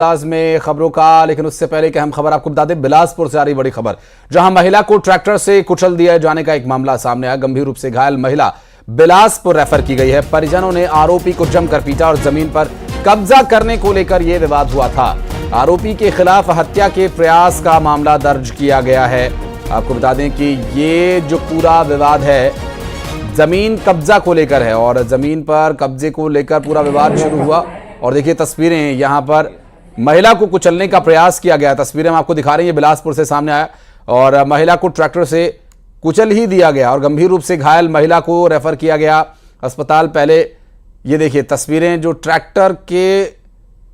अंदाज में खबरों का, लेकिन उससे पहले कि हम खबर आपको बता दें, बिलासपुर से आ रही बड़ी खबर, जहां महिला को ट्रैक्टर से कुचल दिया जाने का एक मामला सामने आया। गंभीर रूप से घायल महिला बिलासपुर रेफर की गई है। परिजनों ने आरोपी को जमकर पीटा और जमीन पर कब्जा करने को लेकर यह विवाद हुआ था। आरोपी के खिलाफ हत्या के प्रयास का मामला दर्ज किया गया है। आपको बता दें कि ये जो पूरा विवाद है जमीन कब्जा को लेकर है और जमीन पर कब्जे को लेकर पूरा विवाद शुरू हुआ। और देखिए तस्वीरें, यहां पर महिला को कुचलने का प्रयास किया गया। तस्वीरें हम आपको दिखा रहे हैं, बिलासपुर से सामने आया और महिला को ट्रैक्टर से कुचल ही दिया गया और गंभीर रूप से घायल महिला को रेफर किया गया अस्पताल। पहले ये देखिए तस्वीरें, जो ट्रैक्टर के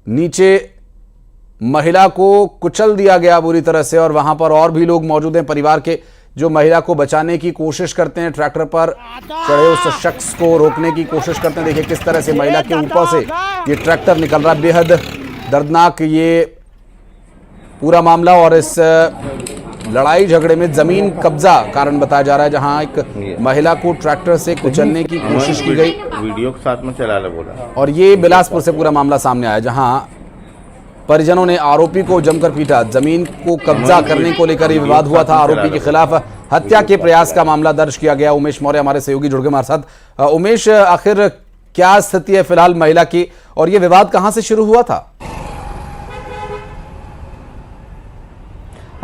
नीचे महिला को कुचल दिया गया बुरी तरह से और वहां पर और भी लोग मौजूद हैं परिवार के, जो महिला को बचाने की कोशिश करते हैं। ट्रैक्टर पर चढ़े उस शख्स को रोकने की कोशिश करते हैं। देखिए किस तरह से महिला के ऊपर से ये ट्रैक्टर निकल रहा है। बेहद दर्दनाक ये पूरा मामला और इस लड़ाई झगड़े में जमीन कब्जा कारण बताया जा रहा है, जहां एक महिला को ट्रैक्टर से कुचलने की कोशिश की गई। वीडियो के साथ में चला ले बोला। और ये बिलासपुर से पूरा मामला सामने आया, जहां परिजनों ने आरोपी को जमकर पीटा। जमीन को कब्जा करने को लेकर ये विवाद हुआ था। आरोपी के खिलाफ हत्या के प्रयास का मामला दर्ज किया गया। उमेश मौर्य हमारे सहयोगी जुड़ गए हमारे साथ। उमेश, आखिर क्या स्थिति है फिलहाल महिला की और ये विवाद कहां से शुरू हुआ था?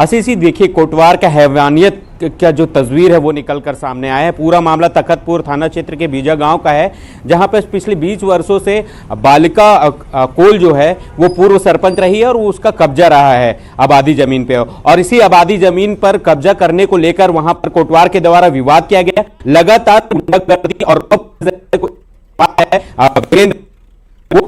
आशीष, देखिए कोटवार का हैवानियत का जो तस्वीर है वो निकलकर सामने आया है। पूरा मामला तखतपुर थाना क्षेत्र के बीजा गांव का है, जहां पर पिछले 20 वर्षों से बालिका कोल जो है वो पूर्व सरपंच रही है और उसका कब्जा रहा है आबादी जमीन पे। और इसी आबादी जमीन पर कब्जा करने को लेकर वहां पर कोटवार के द्वारा विवाद किया गया। लगातार गुंडागर्दी और वो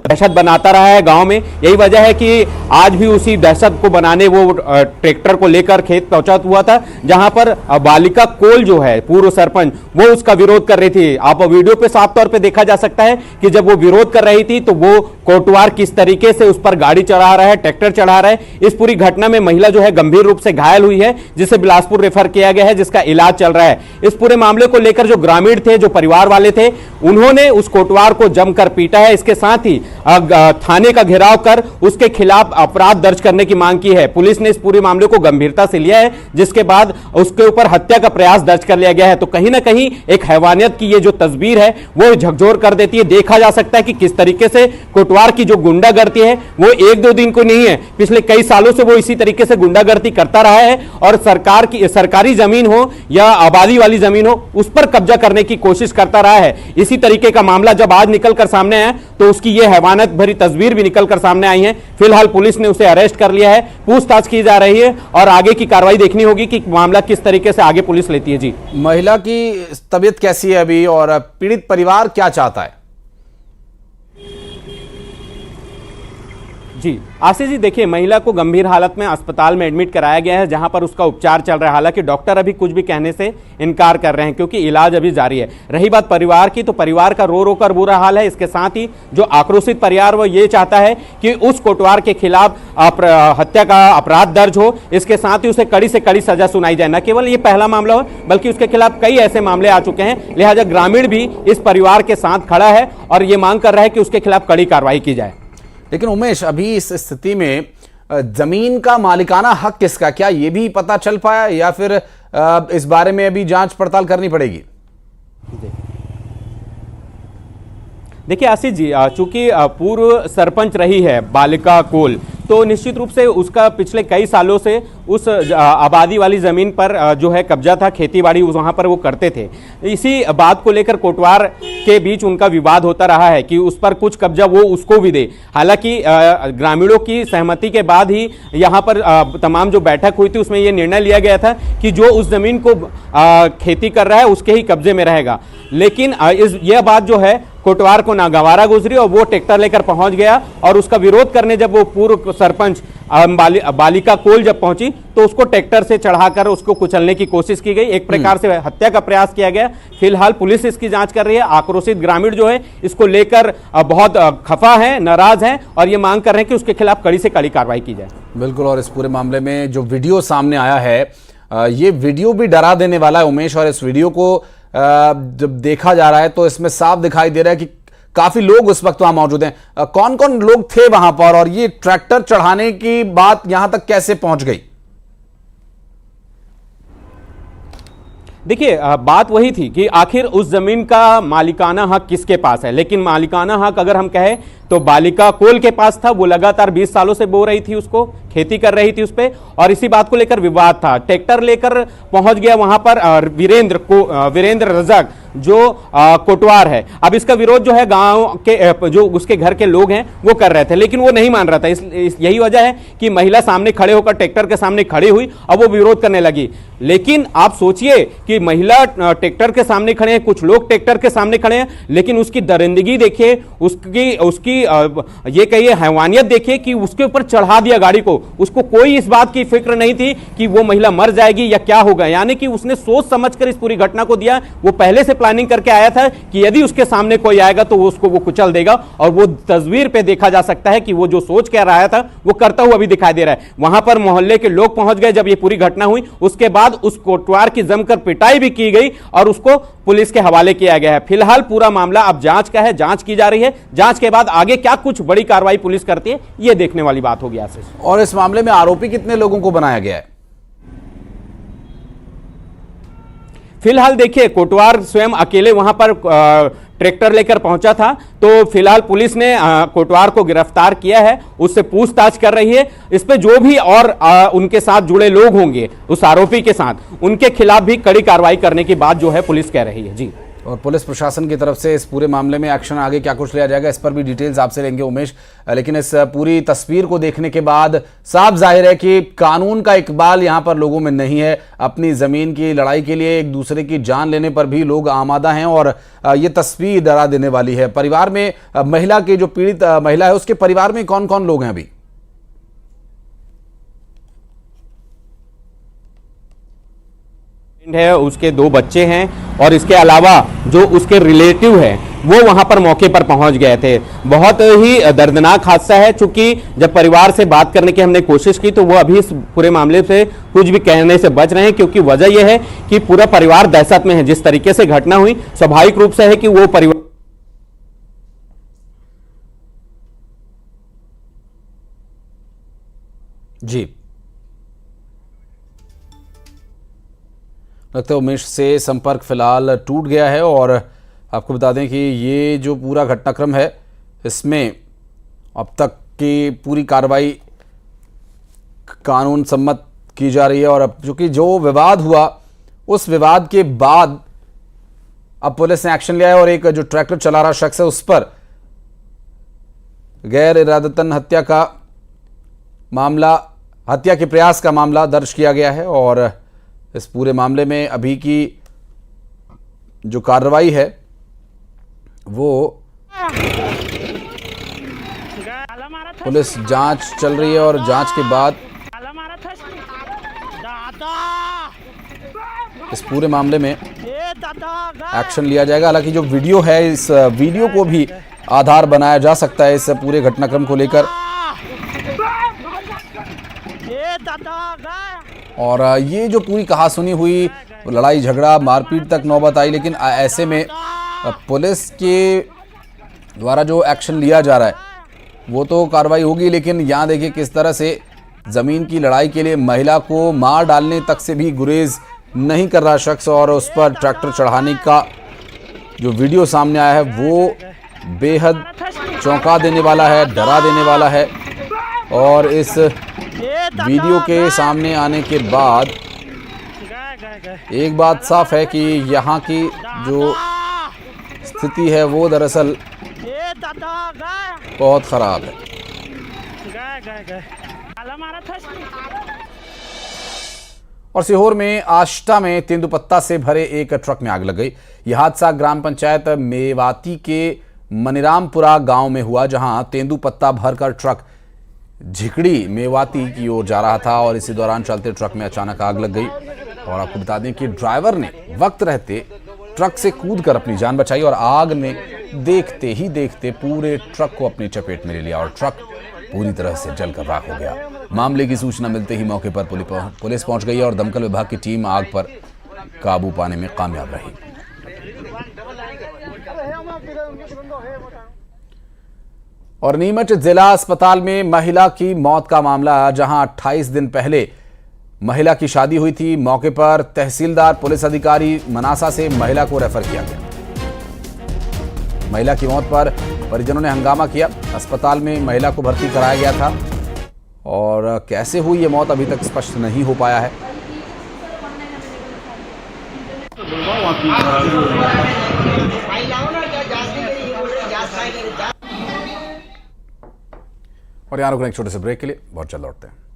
दहशत बनाता रहा है गांव में। यही वजह है कि आज भी उसी दहशत को बनाने वो ट्रैक्टर को लेकर खेत पहुंचा हुआ था, जहां पर बालिका कोल जो है पूर्व सरपंच वो उसका विरोध कर रही थी। आप वीडियो पे साफ तौर पे देखा जा सकता है कि जब वो विरोध कर रही थी तो वो कोटवार किस तरीके से उस पर गाड़ी चढ़ा रहा है, ट्रैक्टर चढ़ा रहा है। इस पूरी घटना में महिला जो है गंभीर रूप से घायल हुई है, जिसे बिलासपुर रेफर किया गया है, जिसका इलाज चल रहा है। इस पूरे मामले को लेकर जो ग्रामीण थे, जो परिवार वाले थे, उन्होंने उस कोटवार को जमकर पीटा है। इसके साथ ही थाने का घेराव कर उसके खिलाफ अपराध दर्ज करने की मांग की है। पुलिस ने इस पूरे मामले को गंभीरता से लिया है, जिसके बाद उसके ऊपर हत्या का प्रयास दर्ज कर लिया गया है। तो कहीं ना कहीं एक हैवानियत की ये जो तस्वीर है वो झकझोर कर देती है। देखा जा सकता है कि किस तरीके से कोटवार की जो गुंडागर्दी है वो 1-2 दिन को नहीं है, पिछले कई सालों से वो इसी तरीके से गुंडागर्दी करता रहा है और सरकारी जमीन हो या आबादी वाली जमीन हो, उस पर कब्जा करने की कोशिश करता रहा है। इसी तरीके का मामला जब आज निकलकर सामने आया तो उसकी ये हैवानियत भरी तस्वीर भी निकलकर सामने आई है। फिलहाल पुलिस ने उसे अरेस्ट कर लिया है, पूछताछ की जा रही है और आगे की कार्रवाई देखनी होगी कि मामला किस तरीके से आगे पुलिस लेती है। जी, महिला की तबीयत कैसी है अभी और पीड़ित परिवार क्या चाहता है? जी आशीष जी, देखिए महिला को गंभीर हालत में अस्पताल में एडमिट कराया गया है, जहां पर उसका उपचार चल रहा है। हालांकि डॉक्टर अभी कुछ भी कहने से इनकार कर रहे हैं क्योंकि इलाज अभी जारी है। रही बात परिवार की, तो परिवार का रो रो कर बुरा हाल है। इसके साथ ही जो आक्रोशित परिवार वो ये चाहता है कि उस कोटवार के खिलाफ हत्या का अपराध दर्ज हो। इसके साथ ही उसे कड़ी से कड़ी सजा सुनाई जाए। न केवल ये पहला मामला हो बल्कि उसके खिलाफ कई ऐसे मामले आ चुके हैं। लिहाजा ग्रामीण भी इस परिवार के साथ खड़ा है और ये मांग कर रहा है कि उसके खिलाफ कड़ी कार्रवाई की जाए। लेकिन उमेश, अभी इस स्थिति में जमीन का मालिकाना हक किसका, क्या ये भी पता चल पाया या फिर इस बारे में अभी जांच पड़ताल करनी पड़ेगी? देखिए आशीष जी, चूंकि पूर्व सरपंच रही है बालिका कोल, तो निश्चित रूप से उसका पिछले कई सालों से उस आबादी वाली ज़मीन पर जो है कब्जा था, खेतीबाड़ी वहाँ पर वो करते थे। इसी बात को लेकर कोटवार के बीच उनका विवाद होता रहा है कि उस पर कुछ कब्जा वो उसको भी दे। हालांकि ग्रामीणों की सहमति के बाद ही यहाँ पर तमाम जो बैठक हुई थी उसमें ये निर्णय लिया गया था कि जो उस ज़मीन को खेती कर रहा है उसके ही कब्जे में रहेगा। लेकिन यह बात जो है कोटवार को नागवारा गुजरी और वो ट्रैक्टर लेकर पहुंच गया और उसका विरोध करने जब वो पूर्व सरपंच बालिका कोल जब पहुंची तो उसको ट्रैक्टर से चढ़ाकर उसको कुचलने की कोशिश की गई। एक प्रकार से हत्या का प्रयास किया गया। फिलहाल पुलिस इसकी जांच कर रही है। आक्रोशित ग्रामीण जो है इसको लेकर बहुत खफा है, नाराज हैं और ये मांग कर रहे हैं कि उसके खिलाफ कड़ी से कड़ी कार्रवाई की जाए। बिल्कुल, और इस पूरे मामले में जो वीडियो सामने आया है ये वीडियो भी डरा देने वाला है उमेश। और इस वीडियो को जब देखा जा रहा है तो इसमें साफ दिखाई दे रहा है कि काफी लोग उस वक्त वहां मौजूद हैं। कौन कौन लोग थे वहां पर और ये ट्रैक्टर चढ़ाने की बात यहां तक कैसे पहुंच गई? देखिए, बात वही थी कि आखिर उस जमीन का मालिकाना हक किसके पास है। लेकिन मालिकाना हक अगर हम कहें तो बालिका कोल के पास था। वो लगातार 20 सालों से बो रही थी, उसको खेती कर रही थी उस पे, और इसी बात को लेकर विवाद था। ट्रैक्टर लेकर पहुंच गया वहां पर वीरेंद्र रजक जो कोटवार है। अब इसका विरोध जो है गांव के जो उसके घर के लोग हैं वो कर रहे थे, लेकिन वो नहीं मान रहा था। यही वजह है कि महिला सामने खड़े होकर ट्रैक्टर के सामने खड़ी हुई, अब वो विरोध करने लगी। लेकिन आप सोचिए कि महिला ट्रैक्टर के सामने खड़े हैं, कुछ लोग ट्रैक्टर के सामने खड़े हैं, लेकिन उसकी दरिंदगी देखिए, उसकी ये कहिए हैवानियत देखिए कि उसके ऊपर चढ़ा दिया गाड़ी को। उसको कोई इस बात की फिक्र नहीं थी कि वो महिला मर जाएगी या क्या होगा, यानी कि उसने सोच समझकर इस पूरी घटना को दिया। वो पहले से प्लानिंग करके आया था कि यदि उसके सामने कोई आएगा तो वो कुचल देगा, और वो तस्वीर पे देखा जा सकता है कि वो जो सोच कर रहा था वो करता हुआ भी दिखाई दे रहा है। वहां पर मोहल्ले के लोग पहुंच गए जब ये पूरी घटना हुई। उसके बाद उस कोटवार की जमकर पिटाई भी की गई और उसको पुलिस के हवाले किया गया है। फिलहाल पूरा मामला अब जांच का है, जांच की जा रही है। जांच के बाद आगे क्या कुछ बड़ी कार्रवाई पुलिस करती है ये देखने वाली बात होगी आशीष। और इस मामले में आरोपी कितने लोगों को बनाया गया है? फिलहाल देखिए, कोटवार स्वयं अकेले वहां पर ट्रैक्टर लेकर पहुंचा था, तो फिलहाल पुलिस ने कोटवार को गिरफ्तार किया है, उससे पूछताछ कर रही है। इस पे जो भी और उनके साथ जुड़े लोग होंगे उस आरोपी के साथ, उनके खिलाफ भी कड़ी कार्रवाई करने की बात जो है पुलिस कह रही है। जी, और पुलिस प्रशासन की तरफ से इस पूरे मामले में एक्शन आगे क्या कुछ लिया जाएगा, इस पर भी डिटेल्स आपसे लेंगे उमेश। लेकिन इस पूरी तस्वीर को देखने के बाद साफ जाहिर है कि कानून का इकबाल यहां पर लोगों में नहीं है। अपनी जमीन की लड़ाई के लिए एक दूसरे की जान लेने पर भी लोग आमादा हैं, और ये तस्वीर डरा देने वाली है। परिवार में महिला की जो पीड़ित महिला है उसके परिवार में कौन कौन लोग हैं अभी? है, उसके 2 बच्चे हैं, और इसके अलावा जो उसके रिलेटिव हैं वो वहां पर मौके पर पहुंच गए थे। बहुत ही दर्दनाक हादसा है। चूंकि जब परिवार से बात करने की हमने कोशिश की तो वो अभी इस पूरे मामले से कुछ भी कहने से बच रहे हैं, क्योंकि वजह यह है कि पूरा परिवार दहशत में है। जिस तरीके से घटना हुई, स्वाभाविक रूप से है कि वो परिवार जी लगता है उमेश से संपर्क फिलहाल टूट गया है। और आपको बता दें कि ये जो पूरा घटनाक्रम है इसमें अब तक की पूरी कार्रवाई कानून सम्मत की जा रही है। और अब चूंकि जो विवाद हुआ उस विवाद के बाद अब पुलिस ने एक्शन लिया है और एक जो ट्रैक्टर चला रहा शख्स है उस पर गैर इरादतन हत्या का मामला, हत्या के प्रयास का मामला दर्ज किया गया है। और इस पूरे मामले में अभी की जो कार्रवाई है वो पुलिस जांच चल रही है, और जांच के बाद इस पूरे मामले में एक्शन लिया जाएगा। हालांकि जो वीडियो है, इस वीडियो को भी आधार बनाया जा सकता है इस पूरे घटनाक्रम को लेकर। और ये जो पूरी कहासुनी हुई, लड़ाई झगड़ा मारपीट तक नौबत आई, लेकिन ऐसे में पुलिस के द्वारा जो एक्शन लिया जा रहा है वो तो कार्रवाई होगी। लेकिन यहाँ देखिए किस तरह से ज़मीन की लड़ाई के लिए महिला को मार डालने तक से भी गुरेज नहीं कर रहा शख्स, और उस पर ट्रैक्टर चढ़ाने का जो वीडियो सामने आया है वो बेहद चौंका देने वाला है, डरा देने वाला है। और इस वीडियो के सामने आने के बाद एक बात साफ है कि यहाँ की जो स्थिति है वो दरअसल बहुत खराब है। और सीहोर में आष्टा में तेंदुपत्ता से भरे एक ट्रक में आग लग गई। यह हादसा ग्राम पंचायत मेवाती के मनिरामपुरा गांव में हुआ, जहां तेंदुपत्ता भरकर ट्रक झिकड़ी मेवाती की ओर जा रहा था, और इसी दौरान चलते ट्रक में अचानक आग लग गई। और आपको बता दें कि ड्राइवर ने वक्त रहते ट्रक से कूदकर अपनी जान बचाई, और आग ने देखते ही देखते पूरे ट्रक को अपनी चपेट में ले लिया, और ट्रक पूरी तरह से जलकर राख हो गया। मामले की सूचना मिलते ही मौके पर पुलिस पहुंच गई, और दमकल विभाग की टीम आग पर काबू पाने में कामयाब रही। और नीमच जिला अस्पताल में महिला की मौत का मामला, जहां 28 दिन पहले महिला की शादी हुई थी। मौके पर तहसीलदार, पुलिस अधिकारी मनासा से महिला को रेफर किया गया। महिला की मौत पर परिजनों ने हंगामा किया। अस्पताल में महिला को भर्ती कराया गया था और कैसे हुई ये मौत अभी तक स्पष्ट नहीं हो पाया है। और यहाँ रुकने एक छोटे से ब्रेक के लिए बहुत जल्द लौटते हैं।